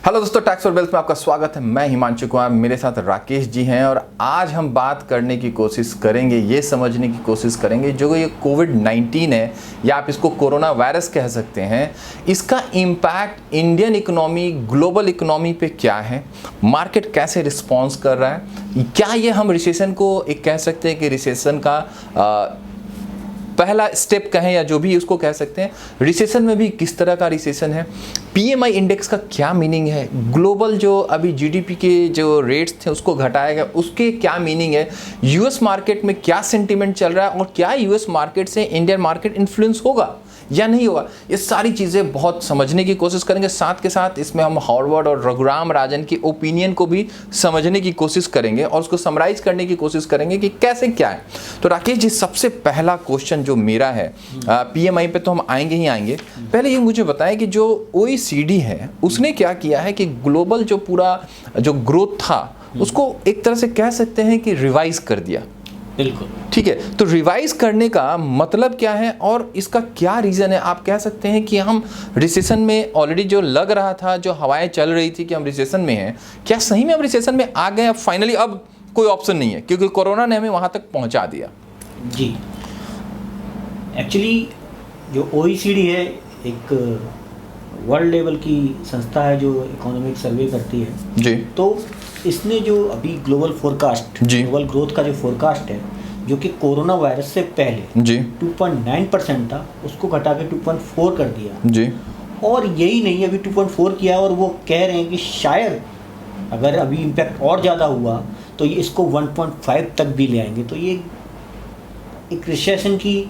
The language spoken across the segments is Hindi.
हेलो दोस्तों, टैक्स और वेल्थ में आपका स्वागत है। मैं हिमांशु कुमार, मेरे साथ राकेश जी हैं और आज हम बात करने की कोशिश करेंगे, ये समझने की कोशिश करेंगे जो ये कोविड-19 है या आप इसको कोरोना वायरस कह सकते हैं, इसका impact Indian economy, global economy पे क्या है, मार्केट कैसे रिस्पॉन्स कर रहा है, क्या ये हम रिसेशन को एक कह सकते हैं कि रिसेशन का पहला स्टेप कहें या जो भी उसको कह सकते हैं, रिसेशन में भी किस तरह का रिसेशन है, पीएमआई इंडेक्स का क्या मीनिंग है, ग्लोबल जो अभी जीडीपी के जो रेट्स थे उसको घटाया गया उसके क्या मीनिंग है, यूएस मार्केट में क्या सेंटीमेंट चल रहा है और क्या यूएस मार्केट से इंडियन मार्केट इन्फ्लुएंस होगा या नहीं होगा, ये सारी चीज़ें बहुत समझने की कोशिश करेंगे। साथ के साथ इसमें हम हार्वर्ड और रघुराम राजन की ओपिनियन को भी समझने की कोशिश करेंगे और उसको समराइज करने की कोशिश करेंगे कि कैसे क्या है। तो राकेश जी, सबसे पहला क्वेश्चन जो मेरा है, पीएमआई पे तो हम आएंगे ही आएंगे, पहले ये मुझे बताएं कि जो ओईसीडी है उसने क्या किया है कि ग्लोबल जो पूरा जो ग्रोथ था उसको एक तरह से कह सकते हैं कि रिवाइज कर दिया। बिल्कुल ठीक है, तो रिवाइज करने का मतलब क्या है और इसका क्या रीज़न है। आप कह सकते हैं कि हम रिसेशन में ऑलरेडी जो लग रहा था, जो हवाएं चल रही थी कि हम रिसेशन में हैं, क्या सही में हम रिसेशन में आ गए? अब फाइनली अब कोई ऑप्शन नहीं है क्योंकि कोरोना ने हमें वहां तक पहुंचा दिया। जी, एक्चुअली जो ओईसीडी है एक वर्ल्ड लेवल की संस्था है जो इकोनॉमिक सर्वे करती है जी। तो इसने जो अभी ग्लोबल फोरकास्ट, ग्लोबल ग्रोथ का जो फोरकास्ट है जो कि कोरोना वायरस से पहले जी 2.9% था, उसको घटा के 2.4 कर दिया जी। और यही नहीं, अभी 2.4 किया और वो कह रहे हैं कि शायद अगर अभी इम्पैक्ट और ज़्यादा हुआ तो ये इसको 1.5 तक भी ले आएंगे। तो ये एक रिसेशन की,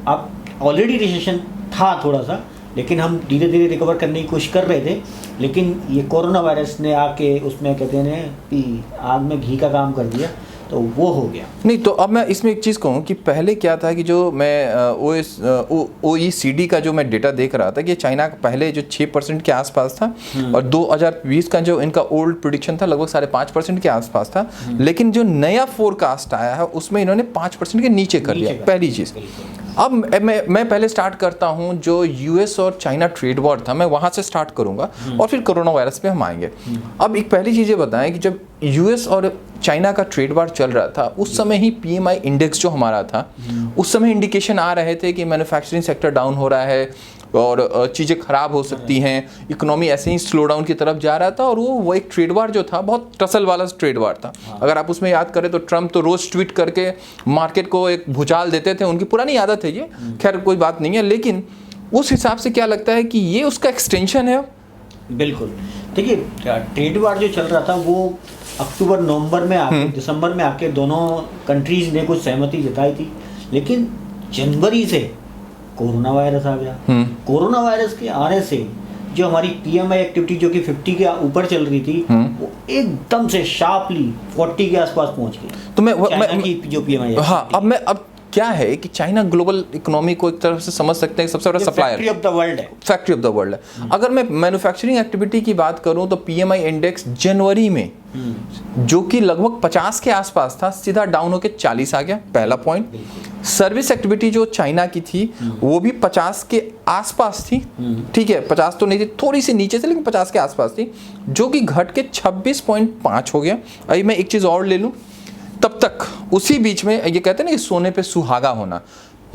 आप ऑलरेडी रिसेशन था थोड़ा सा, लेकिन हम धीरे धीरे रिकवर करने की कोशिश कर रहे थे, लेकिन ये कोरोना वायरस ने आके उसमें कहते हैं कि आग में घी का काम कर दिया, तो वो हो गया। नहीं, तो अब मैं इसमें एक चीज़ कहूँ कि पहले क्या था कि जो मैं ओईसीडी का जो मैं डेटा देख रहा था कि चाइना का पहले जो 6% के आसपास था और 2020 का जो इनका ओल्ड प्रेडिक्शन था लगभग 5.5% के आसपास था, लेकिन जो नया फोरकास्ट आया है उसमें इन्होंने 5% के नीचे कर लिया। पहली चीज़, अब मैं पहले स्टार्ट करता हूं जो यूएस और चाइना ट्रेड वॉर था, मैं वहां से स्टार्ट करूंगा और फिर कोरोना वायरस पे हम आएंगे। अब एक पहली चीज़ ये बताएं कि जब यूएस और चाइना का ट्रेड वॉर चल रहा था उस समय ही पीएमआई इंडेक्स जो हमारा था उस समय इंडिकेशन आ रहे थे कि मैन्युफैक्चरिंग सेक्टर डाउन हो रहा है और चीज़ें ख़राब हो सकती हैं, इकोनॉमी ऐसे ही स्लो डाउन की तरफ जा रहा था और वो एक ट्रेड वार जो था बहुत टसल वाला ट्रेड वार था। अगर आप उसमें याद करें तो ट्रम्प तो रोज़ ट्वीट करके मार्केट को एक भुचाल देते थे, उनकी पुरानी आदत है ये, खैर कोई बात नहीं है, लेकिन उस हिसाब से क्या लगता है कि ये उसका एक्सटेंशन है? बिल्कुल, देखिए ट्रेड वार जो चल रहा था वो अक्टूबर नवंबर में आके दिसंबर में आके दोनों कंट्रीज ने कुछ सहमति जताई थी, लेकिन जनवरी से कोरोना वायरस आ गया। कोरोना वायरस के आने से जो हमारी पीएमआई एक्टिविटी जो कि 50 के ऊपर चल रही थी वो एकदम से शार्पली 40 के आसपास पहुंच गई। तो मैं की जो पीएमआई, हाँ, अब क्या है कि चाइना ग्लोबल इकोनॉमी को एक तरफ से समझ सकते हैं सबसे बड़ा supplier, factory of the world है, फैक्ट्री ऑफ द वर्ल्ड है। अगर मैं मैन्युफैक्चरिंग एक्टिविटी की बात करूं तो पीएमआई इंडेक्स जनवरी में जो कि लगभग 50 के आसपास था सीधा डाउन होकर 40 आ गया, पहला पॉइंट। सर्विस एक्टिविटी जो चाइना की थी वो भी 50 के आसपास थी, ठीक है, 50 तो नहीं थी, थोड़ी सी नीचे से, लेकिन 50 के आसपास थी, जो कि घट के 26.5 हो गया। अभी मैं एक चीज़ और ले लूँ, तब तक उसी बीच में ये कहते हैं ना कि सोने पे सुहागा होना,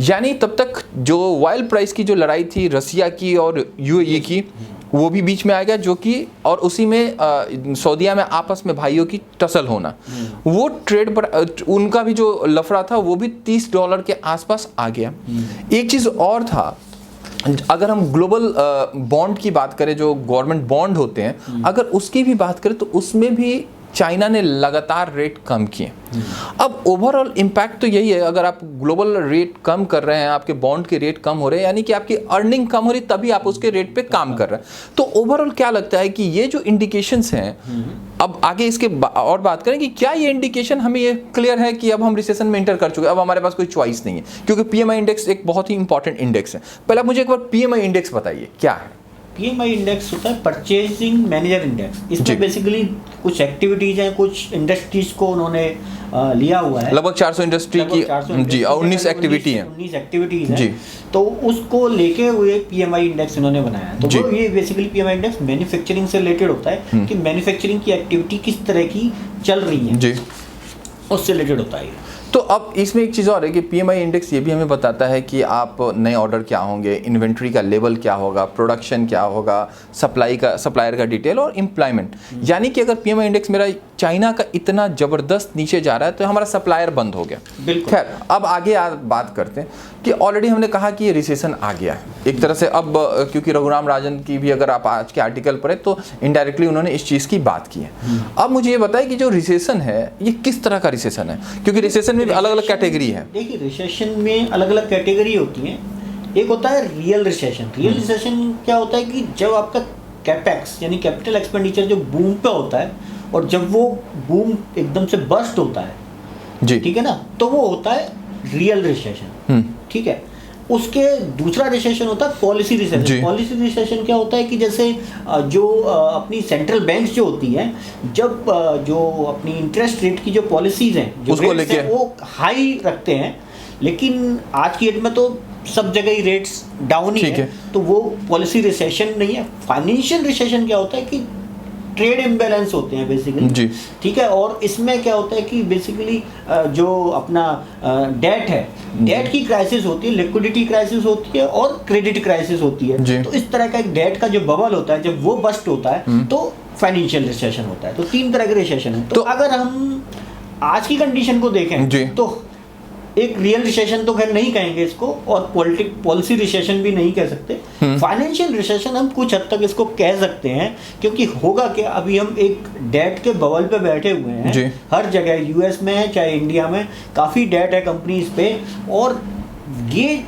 यानी तब तक जो ऑयल प्राइस की जो लड़ाई थी रसिया की और यूएई की वो भी बीच में आ गया, जो कि और उसी में सऊदीया में आपस में भाइयों की टसल होना, वो ट्रेड पर उनका भी जो लफड़ा था वो भी $30 के आसपास आ गया। एक चीज़ और था, अगर हम ग्लोबल बॉन्ड की बात करें, जो गवर्नमेंट बॉन्ड होते हैं, अगर उसकी भी बात करें तो उसमें भी चाइना ने लगातार रेट कम किए। अब ओवरऑल इम्पैक्ट तो यही है, अगर आप ग्लोबल रेट कम कर रहे हैं, आपके बॉन्ड के रेट कम हो रहे हैं, यानी कि आपकी अर्निंग कम हो रही, तभी आप उसके रेट पे काम कर रहे हैं। तो ओवरऑल क्या लगता है कि ये जो इंडिकेशंस हैं, अब आगे इसके और बात करें कि क्या ये इंडिकेशन हमें ये क्लियर है कि अब हम रिसेशन में इंटर कर चुके हैं, अब हमारे पास कोई चॉइस नहीं है, क्योंकि पीएमआई इंडेक्स एक बहुत ही इंपॉर्टेंट इंडेक्स है। पहले मुझे एक बार पीएमआई इंडेक्स बताइए क्या है। पीएमआई इंडेक्स होता है परचेजिंग मैनेजर इंडेक्स। जी। इसमें बेसिकली कुछ एक्टिविटीज हैं, कुछ इंडस्ट्रीज को उन्होंने लिया हुआ है। लगभग 400 इंडस्ट्री की, जी, और 19 एक्टिविटी है, 19 एक्टिविटीज जी। हैं, तो उसको लेके हुए पीएमआई इंडेक्स इन्होंने बनाया है। तो जी। वो ये बेसिकली पीएमआई इंडेक्स मैन्युफैक्चरिंग से रिलेटेड होता है कि मैन्युफैक्चरिंग की एक्टिविटी किस तरह की चल रही है, जी। उससे रिलेटेड होता है ये। तो अब इसमें एक चीज़ और है कि पीएमआई इंडेक्स ये भी हमें बताता है कि आप नए ऑर्डर क्या होंगे, इन्वेंट्री का लेवल क्या होगा, प्रोडक्शन क्या होगा, सप्लायर का डिटेल और एम्प्लॉयमेंट। यानी कि अगर पीएमआई इंडेक्स मेरा चाइना का इतना ज़बरदस्त नीचे जा रहा है तो हमारा सप्लायर बंद हो गया। बिल्कुल। खैर, अब आगे बात करते हैं कि ऑलरेडी हमने कहा कि ये रिसेशन आ गया है एक तरह से। अब क्योंकि रघुराम राजन की भी अगर आप आज के आर्टिकल पढ़े तो इनडायरेक्टली उन्होंने इस चीज़ की बात की है। अब मुझे ये बताइए कि जो रिसेशन है ये किस तरह का रिसेशन है, क्योंकि रिसेशन में भी अलग अलग कैटेगरी है। देखिए, रिसेशन में अलग अलग कैटेगरी होती हैं। एक होता है रियल रिसेशन। रियल रिसेशन क्या होता है कि जब आपका कैपेक्स यानी कैपिटल एक्सपेंडिचर जो बूम पे होता है और जब वो बूम एकदम से बर्स्ट होता है, जी, ठीक है ना, तो वो होता है रियल रिसेशन। ठीक है। उसके दूसरा रिसेशन होता है पॉलिसी जी। रिसेशन। पॉलिसी रिसेशन क्या होता है कि जैसे जो अपनी सेंट्रल बैंक्स जो होती हैं, जब जो अपनी इंटरेस्ट रेट की जो पॉलिसीज हैं, जो उसको rates हैं, लेके वो हाई रखते हैं, लेकिन आज की डेट में तो सब जगह ही रेट्स डाउन ही ठीक है, है। तो वो पॉलिसी रिसेशन नहीं है। फाइनेंशियल रिसेशन क्या होता है कि ट्रेड इम्बैलेंस होते हैं बेसिकली, जी। ठीक है। और इसमें क्या होता है कि बेसिकली जो अपना डेट है, डेट की क्राइसिस होती है, लिक्विडिटी क्राइसिस होती है और क्रेडिट क्राइसिस होती जी। है। तो इस तरह का एक डेट का जो बबल होता है, जब वो बस्ट होता है तो फाइनेंशियल रिसेशन होता है। तो 3 तरह के रिसेशन है। तो अगर हम आज की कंडीशन को देखें जी। तो एक रियल रिसेशन तो खैर नहीं कहेंगे इसको, और पॉलिसी रिसेशन भी नहीं कह सकते। फाइनेंशियल रिसेशन हम कुछ हद तक इसको कह सकते हैं, क्योंकि होगा कि अभी हम एक डेट के बबल पे बैठे हुए जी। हैं। हर जगह यूएस में है चाहे इंडिया में, काफ़ी डेट है कंपनीज पे, और ये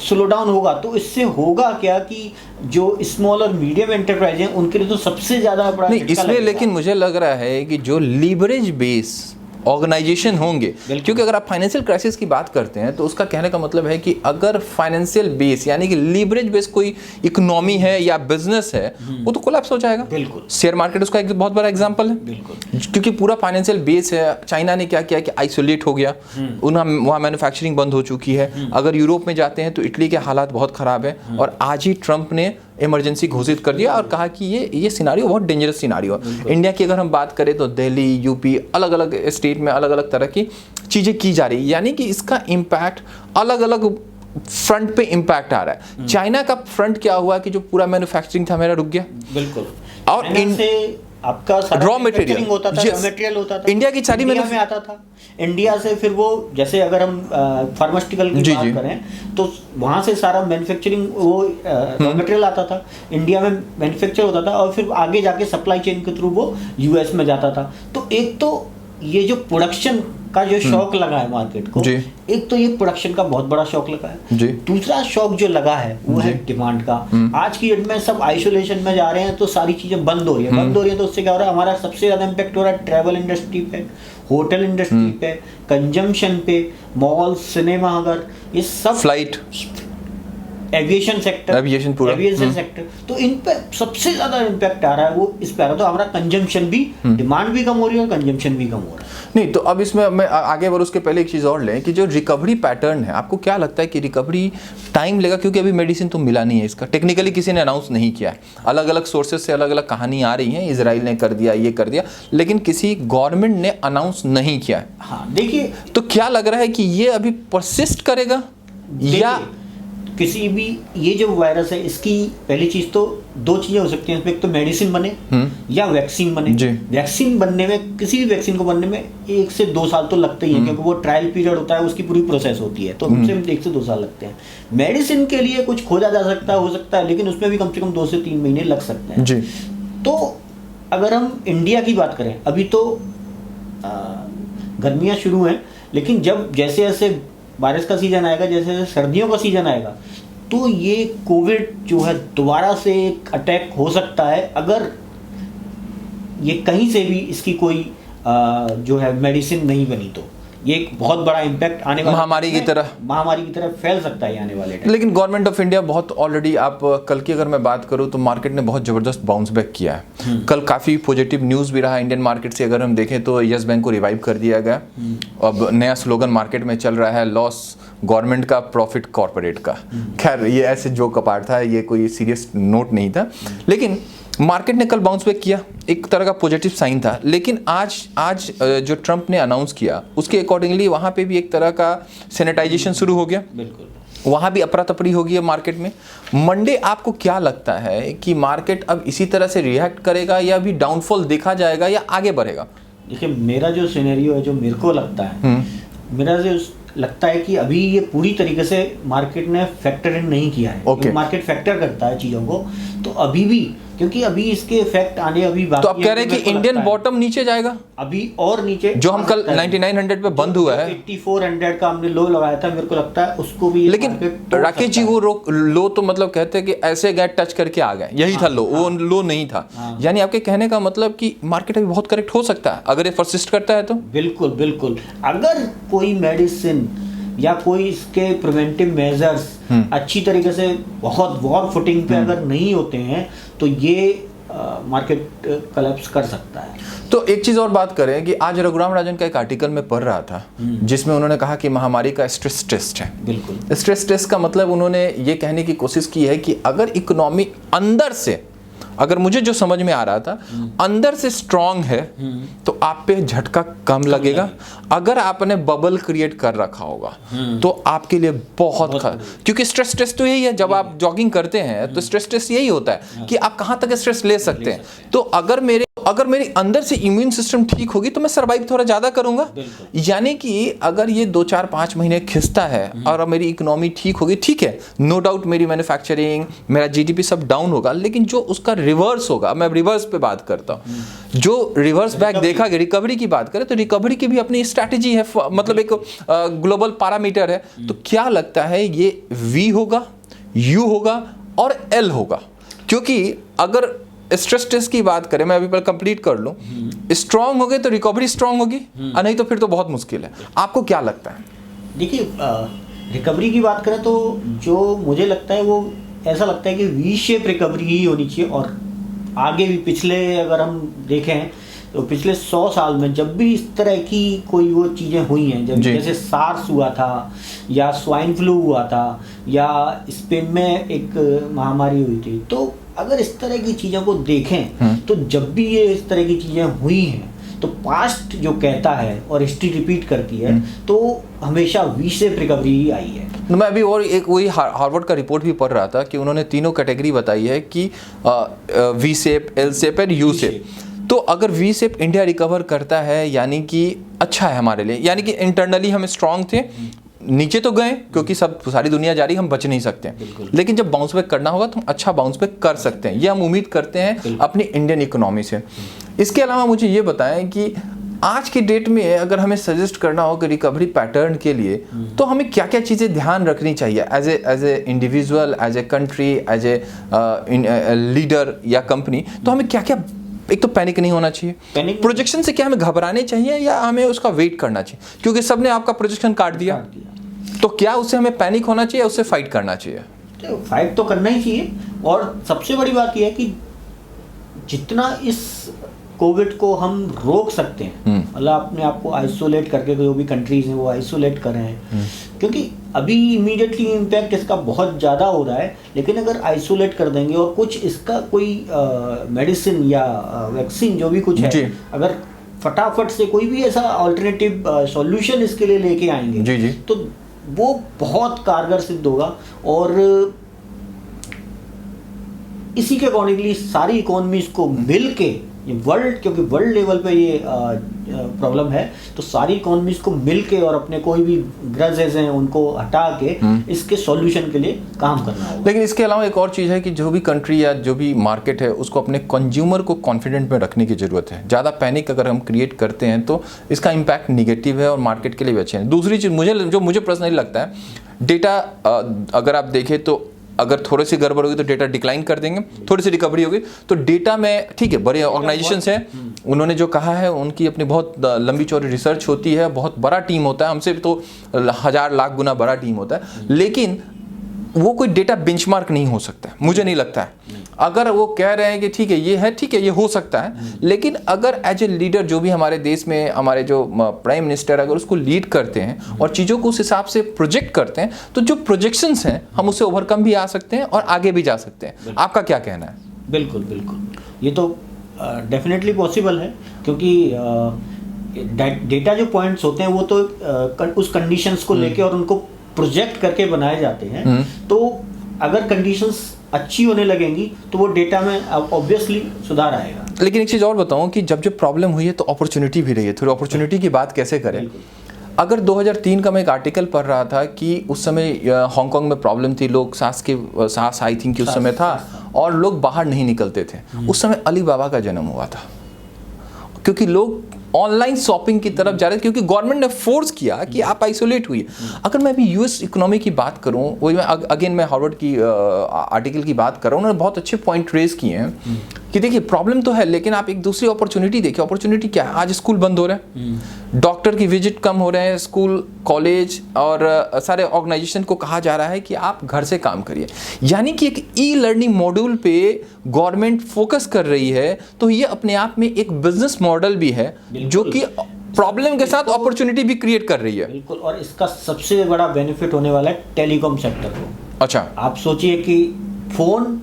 स्लो डाउन होगा तो इससे होगा क्या कि जो स्मॉल और मीडियम एंटरप्राइज हैं उनके लिए तो सबसे ज़्यादा बड़ा नहीं, झटका इसमें लगेगा। लेकिन मुझे लग रहा है कि जो लीवरेज बेस ऑर्गेनाइजेशन होंगे, क्योंकि अगर आप फाइनेंशियल क्राइसिस की बात करते हैं तो उसका कहने का मतलब है कि अगर फाइनेंशियल बेस यानी कि लीवरेज बेस कोई इकोनॉमी है या बिजनेस है, वो तो कोलैप्स हो जाएगा। बिल्कुल। शेयर मार्केट उसका एक बहुत बड़ा एग्जांपल है। बिल्कुल। क्योंकि पूरा फाइनेंशियल बेस है। चाइना ने क्या किया कि आइसोलेट हो गया, वहाँ मैन्युफैक्चरिंग बंद हो चुकी है। अगर यूरोप में जाते हैं तो इटली के हालात बहुत ख़राब है, और आज ही ट्रंप ने इमरजेंसी घोषित कर दिया और कहा कि ये सिनारियो बहुत डेंजरस सिनारियो है। इंडिया की अगर हम बात करें तो दिल्ली, यूपी, अलग अलग स्टेट में अलग अलग तरह की चीज़ें की जा रही है, यानी कि इसका इम्पैक्ट अलग अलग फ्रंट पे इम्पैक्ट आ रहा है। चाइना का फ्रंट क्या हुआ कि जो पूरा मैन्युफैक्चरिंग था मेरा रुक गया। बिल्कुल। और आपका रॉ मटेरियल होता था, मटेरियल होता था, इंडिया की सारी इंडिया में आता था। इंडिया से फिर वो, जैसे अगर हम फार्मास्यूटिकल की बात करें तो वहाँ से सारा मैन्युफैक्चरिंग वो रॉ मटेरियल आता था, इंडिया में मैन्युफैक्चर होता था, और फिर आगे जाके सप्लाई चेन के थ्रू वो यूएस में जाता था। तो एक तो ये जो प्रोडक्शन का जो शॉक लगा है मार्केट को, एक तो ये प्रोडक्शन का बहुत बड़ा शॉक लगा है। दूसरा शॉक जो लगा है वो है डिमांड का। आज की डेट में सब आइसोलेशन में जा रहे हैं तो सारी चीजें बंद हो रही है। बंद हो रही है तो उससे क्या हो रहा है, हमारा सबसे ज्यादा इम्पैक्ट हो रहा है ट्रैवल इंडस्ट्री पे, होटल इंडस्ट्री पे, कंजम्पशन पे, मॉल, सिनेमा घर, ये सब, flight, aviation sector, aviation sector, तो इन पे सबसे ज्यादा इम्पैक्ट आ रहा है। वो इस पे आ रहा है, तो हमारा कंजम्पशन भी, डिमांड भी कम हो रही है और कंजम्पशन भी कम हो रहा है। नहीं, तो अब इसमें मैं आगे बढ़ उसके पहले एक चीज़ और लें कि जो रिकवरी पैटर्न है, आपको क्या लगता है कि रिकवरी टाइम लेगा? क्योंकि अभी मेडिसिन तो मिला नहीं है इसका, टेक्निकली किसी ने अनाउंस नहीं किया है। अलग अलग सोर्सेज से अलग अलग कहानी आ रही है, इजराइल ने कर दिया, ये कर दिया, लेकिन किसी गवर्नमेंट ने अनाउंस नहीं किया है। हाँ, देखिए, तो क्या लग रहा है कि ये अभी परसिस्ट करेगा या किसी भी, ये जो वायरस है इसकी पहली चीज तो 2 चीजें हो सकती हैं इसमें, एक तो मेडिसिन बने या वैक्सीन बने। वैक्सीन बनने में, किसी भी वैक्सीन को बनने में 1 से 2 साल तो लगते ही हैं, क्योंकि वो ट्रायल पीरियड होता है, उसकी पूरी प्रोसेस होती है, तो उससे 1 से 2 साल लगते हैं। मेडिसिन के लिए कुछ खोजा जा सकता है, हो सकता है, लेकिन उसमें भी कम से कम 2 से 3 महीने लग सकते हैं जी। तो अगर हम इंडिया की बात करें, अभी तो गर्मियाँ शुरू हैं, लेकिन जब जैसे जैसे बारिश का सीजन आएगा, जैसे जैसे सर्दियों का सीजन आएगा, तो ये कोविड जो है दोबारा से एक अटैक हो सकता है, अगर ये कहीं से भी इसकी कोई जो है मेडिसिन नहीं बनी तो। ये एक बहुत बड़ा इम्पैक्ट आने वाला महामारी की तरह फैल सकता है आने वाले टाइम। लेकिन गवर्नमेंट ऑफ इंडिया बहुत ऑलरेडी, आप कल की अगर मैं बात करूं तो मार्केट ने बहुत ज़बरदस्त बाउंस बैक किया है। कल काफ़ी पॉजिटिव न्यूज़ भी रहा इंडियन मार्केट से। अगर हम देखें तो यस बैंक को रिवाइव कर दिया गया। अब नया स्लोगन मार्केट में चल रहा है, लॉस गवर्नमेंट का, प्रॉफिट कॉर्पोरेट का। खैर ये ऐसे जो कपाट था, ये कोई सीरियस नोट नहीं था, लेकिन मार्केट ने कल बाउंस बैक किया, एक तरह का पॉजिटिव साइन था। लेकिन आज जो ट्रंप ने अनाउंस किया उसके अकॉर्डिंगली वहाँ पे भी एक तरह का सैनिटाइजेशन शुरू हो गया। बिल्कुल, वहाँ भी अफरा तफरी हो गई है मार्केट में। मंडे आपको क्या लगता है कि मार्केट अब इसी तरह से रिएक्ट करेगा या अभी डाउनफॉल देखा जाएगा या आगे बढ़ेगा? देखिए, मेरा जो सिनेरियो है, जो मेरे को लगता है, मेरा जो लगता है कि अभी ये पूरी तरीके से मार्केट ने फैक्टर इन नहीं किया है। Okay. मार्केट फैक्टर करता है चीज़ों को, तो अभी भी, क्योंकि अभी इसके इफेक्ट आने अभी बाकी तो आप कह रहे हैं कि इंडियन बॉटम नीचे जाएगा अभी और नीचे, जो हम कल 9900 पे बंद हुआ है, 8400 का हमने लो लगाया था, मेरे को लगता है उसको भी। लेकिन राकेश जी वो लो तो मतलब कहते हैं कि ऐसे गए टच करके आ गए, यही था लो, वो लो नहीं था। यानी आपके कहने का मतलब कि मार्केट अभी बहुत करेक्ट हो सकता है अगर ये परसिस्ट करता है तो? बिल्कुल बिल्कुल, अगर कोई मेडिसिन या कोई इसके प्रिवेंटिव मेजर्स अच्छी तरीके से बहुत वॉर फुटिंग पे अगर नहीं होते हैं तो ये मार्केट कोलैप्स कर सकता है। तो एक चीज और बात करें कि आज रघुराम राजन का एक आर्टिकल में पढ़ रहा था जिसमें उन्होंने कहा कि महामारी का स्ट्रेस टेस्ट है। बिल्कुल, स्ट्रेस टेस्ट का मतलब उन्होंने ये कहने की कोशिश की है कि अगर इकोनॉमी अंदर से, अगर मुझे जो समझ में आ रहा था, अंदर से स्ट्रांग है तो आप पे झटका कम लगेगा। अगर आपने बबल क्रिएट कर रखा होगा तो आपके लिए बहुत क्योंकि स्ट्रेस टेस्ट तो यही है, जब आप जॉगिंग करते हैं तो स्ट्रेस टेस्ट यही होता है कि आप कहां तक स्ट्रेस ले सकते हैं। तो अगर मेरी अंदर से इम्यून सिस्टम ठीक होगी तो मैं सर्वाइव थोड़ा ज्यादा करूंगा। यानी कि अगर ये 2-4-5 महीने खिंचता है और मेरी इकोनॉमी ठीक होगी, ठीक है, नो डाउट मेरी मैन्युफैक्चरिंग, मेरा जीडीपी सब डाउन होगा, लेकिन जो उसका रिवर्स होगा, मैं रिवर्स पे बात करता हूँ, जो रिवर्स बैक देखा गया, रिकवरी की बात करें तो रिकवरी की भी अपनी स्ट्रैटेजी है, मतलब एक ग्लोबल पैरामीटर है। तो क्या लगता है ये वी होगा, यू होगा और एल होगा? क्योंकि अगर स्ट्रेस टेस्ट की बात करें, मैं अभी पर कंप्लीट कर लूं, स्ट्रांग हो गए तो रिकवरी स्ट्रांग होगी, नहीं तो फिर तो बहुत मुश्किल है। आपको क्या लगता है? देखिए, रिकवरी की बात करें तो जो मुझे लगता है वो ऐसा लगता है कि वी शेप रिकवरी ही होनी चाहिए। और आगे भी पिछले अगर हम देखें तो पिछले 100 साल में जब भी इस तरह की कोई वो चीज़ें हुई हैं, जब जैसे सार्स हुआ था या स्वाइन फ्लू हुआ था या स्पेन में एक महामारी हुई थी, तो अगर इस तरह की चीज़ों को देखें तो जब भी ये इस तरह की चीज़ें हुई हैं तो पास्ट जो कहता है और हिस्ट्री रिपीट करती है तो हमेशा वी शेप रिकवरी ही आई है। मैं अभी और एक वही हार्वर्ड का रिपोर्ट भी पढ़ रहा था कि उन्होंने तीनों कैटेगरी बताई है कि वी शेप, एल शेप और यू शेप। तो अगर वी शेप इंडिया रिकवर करता है यानी कि अच्छा है हमारे लिए, यानी कि इंटरनली हम स्ट्रांग थे, नीचे तो गए क्योंकि सब सारी दुनिया जा रही, हम बच नहीं सकते, लेकिन जब बाउंस बैक करना होगा तो हम अच्छा बाउंस बैक कर सकते हैं, ये हम उम्मीद करते हैं अपनी इंडियन इकोनॉमी से। इसके अलावा मुझे ये बताएं कि आज की डेट में अगर हमें सजेस्ट करना हो कि रिकवरी पैटर्न के लिए तो हमें क्या क्या चीज़ें ध्यान रखनी चाहिए as a individual, as a country, as a leader या कंपनी? तो हमें क्या क्या, एक तो पैनिक नहीं होना चाहिए, प्रोजेक्शन से क्या हमें घबराने चाहिए या हमें उसका वेट करना चाहिए? क्योंकि सबने आपका प्रोजेक्शन काट दिया, तो क्या उससे हमें पैनिक होना चाहिए, उससे फाइट करना चाहिए? तो फाइट तो करना ही चाहिए। और सबसे बड़ी बात यह है कि जितना इस कोविड को हम रोक सकते हैं, मतलब अपने आप को आइसोलेट करके, जो भी कंट्रीज हैं वो आइसोलेट कर रहे हैं, क्योंकि अभी इमीडिएटली इम्पैक्ट इसका बहुत ज़्यादा हो रहा है, लेकिन अगर आइसोलेट कर देंगे और कुछ इसका कोई मेडिसिन या वैक्सीन जो भी कुछ है, अगर फटाफट से कोई भी ऐसा ऑल्टरनेटिव सॉल्यूशन इसके लिए लेके आएंगे तो वो बहुत कारगर सिद्ध होगा। और इसी के अकॉर्डिंगली सारी इकोनॉमीज को मिल के, ये वर्ल्ड, क्योंकि वर्ल्ड लेवल पे ये प्रॉब्लम है, तो सारी इकोनॉमीज को मिल के और अपने कोई भी ग्रजेस हैं उनको हटा के इसके सॉल्यूशन के लिए काम करना होगा। लेकिन इसके अलावा एक और चीज़ है कि जो भी कंट्री या जो भी मार्केट है उसको अपने कंज्यूमर को कॉन्फिडेंट में रखने की ज़रूरत है। ज़्यादा पैनिक अगर हम क्रिएट करते हैं तो इसका इम्पैक्ट निगेटिव है और मार्केट के लिए भी अच्छे हैं। दूसरी चीज़ मुझे पर्सनली लगता है, डेटा अगर आप देखें तो अगर थोड़ी सी गड़बड़ होगी तो डेटा डिक्लाइन कर देंगे, थोड़ी सी रिकवरी होगी तो डेटा में ठीक है। बड़े ऑर्गेनाइजेशंस हैं, उन्होंने जो कहा है उनकी अपनी बहुत लंबी चौड़ी रिसर्च होती है, बहुत बड़ा टीम होता है, हमसे तो 1000 लाख गुना बड़ा टीम होता है, लेकिन वो कोई डेटा बेंचमार्क नहीं हो सकता है, मुझे नहीं लगता है। अगर वो कह रहे हैं कि ठीक है ये है, ठीक है ये हो सकता है, लेकिन अगर एज ए लीडर जो भी हमारे देश में हमारे जो प्राइम मिनिस्टर अगर उसको लीड करते हैं और चीज़ों को उस हिसाब से प्रोजेक्ट करते हैं तो जो प्रोजेक्शंस हैं हम उससे ओवरकम भी आ सकते हैं और आगे भी जा सकते हैं। आपका क्या कहना है? बिल्कुल बिल्कुल, ये तो डेफिनेटली पॉसिबल है, क्योंकि डेटा जो पॉइंट्स होते हैं वो तो उस कंडीशंस को लेके और उनको प्रोजेक्ट करके बनाए जाते हैं। तो अगर कंडीशंस अच्छी होने लगेंगी तो वो डेटा में ऑब्वियसली सुधार आएगा। लेकिन एक चीज़ और बताऊं कि जब प्रॉब्लम हुई है तो अपॉर्चुनिटी भी रही है। थोड़ी अपॉर्चुनिटी की बात कैसे करें? अगर 2003 का मैं एक आर्टिकल पढ़ रहा था कि उस समय हांगकांग में प्रॉब्लम थी, लोग सास आई थिंक कि उस समय था और लोग बाहर नहीं निकलते थे। उस समय अलीबाबा का जन्म हुआ था, क्योंकि लोग ऑनलाइन शॉपिंग की तरफ जा रहे थे, क्योंकि गवर्नमेंट ने फोर्स किया कि आप आइसोलेट हुई। अगर मैं अभी यूएस इकोनॉमी की बात करूं, वही मैं हार्वर्ड की आर्टिकल की बात कर रहा हूं, उन्होंने बहुत अच्छे पॉइंट रेज किए हैं कि देखिए प्रॉब्लम तो है, लेकिन आप एक दूसरी अपॉर्चुनिटी देखिए। अपॉर्चुनिटी क्या है? आज स्कूल बंद हो रहे हैं, डॉक्टर की विजिट कम हो रहे हैं, स्कूल कॉलेज और सारे ऑर्गेनाइजेशन को कहा जा रहा है कि आप घर से काम करिए, यानी कि एक ई लर्निंग मॉड्यूल पे गवर्नमेंट फोकस कर रही है। तो ये अपने आप में एक बिजनेस मॉडल भी है जो कि प्रॉब्लम के साथ अपॉर्चुनिटी भी क्रिएट कर रही है। बिल्कुल, और इसका सबसे बड़ा बेनिफिट होने वाला है टेलीकॉम सेक्टर को। अच्छा, आप सोचिए कि फोन,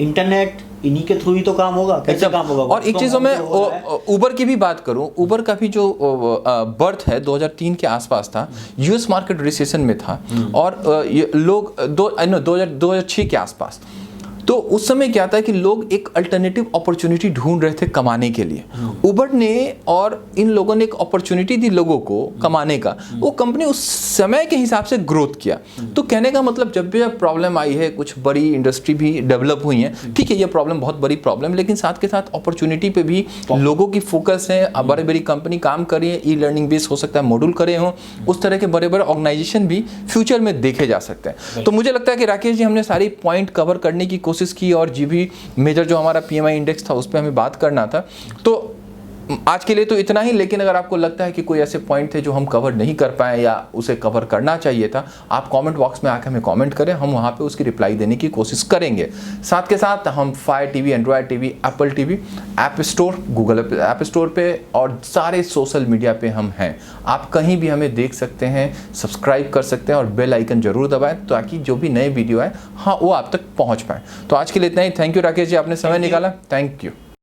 इंटरनेट, इन्हीं के थ्रू ही तो काम होगा। कैसे काम होगा? और एक चीज़ में उबर की भी बात करूं, उबर का भी जो बर्थ है 2003 के आसपास था, यूएस मार्केट रिसेशन में था और लोग 2006 के आसपास। तो उस समय क्या था कि लोग एक अल्टरनेटिव अपॉर्चुनिटी ढूंढ रहे थे कमाने के लिए। उबर ने और इन लोगों ने एक अपॉर्चुनिटी दी लोगों को कमाने का। वो कंपनी उस समय के हिसाब से ग्रोथ किया। तो कहने का मतलब जब भी प्रॉब्लम आई है, कुछ बड़ी इंडस्ट्री भी डेवलप हुई है, ठीक है ये प्रॉब्लम बहुत बड़ी प्रॉब्लम, लेकिन साथ के साथ अपॉर्चुनिटी पे भी लोगों की फोकस है। बड़ी बड़ी कंपनी काम कर रही है, ई लर्निंग बेस हो सकता है, मॉड्यूल करे हों, उस तरह के बड़े बड़े ऑर्गेनाइजेशन भी फ्यूचर में देखे जा सकते हैं। तो मुझे लगता है कि राकेश जी हमने सारी पॉइंट कवर करने की कोशिश की और जी भी मेजर जो हमारा पीएमआई इंडेक्स था उस पर हमें बात करना था। तो आज के लिए तो इतना ही, लेकिन अगर आपको लगता है कि कोई ऐसे पॉइंट थे जो हम कवर नहीं कर पाए या उसे कवर करना चाहिए था, आप कमेंट बॉक्स में आकर हमें कमेंट करें, हम वहाँ पे उसकी रिप्लाई देने की कोशिश करेंगे। साथ के साथ हम fire TV, Android TV, Apple TV, app store, Google app store पे और सारे सोशल मीडिया पे हम हैं। आप कहीं भी हमें देख सकते हैं, सब्सक्राइब कर सकते हैं और बेल आइकन जरूर दबाएं ताकि जो भी नए वीडियो आए हाँ वो आप तक पहुँच पाए। तो आज के लिए इतना ही। थैंक यू राकेश जी, आपने समय निकाला। Thank you.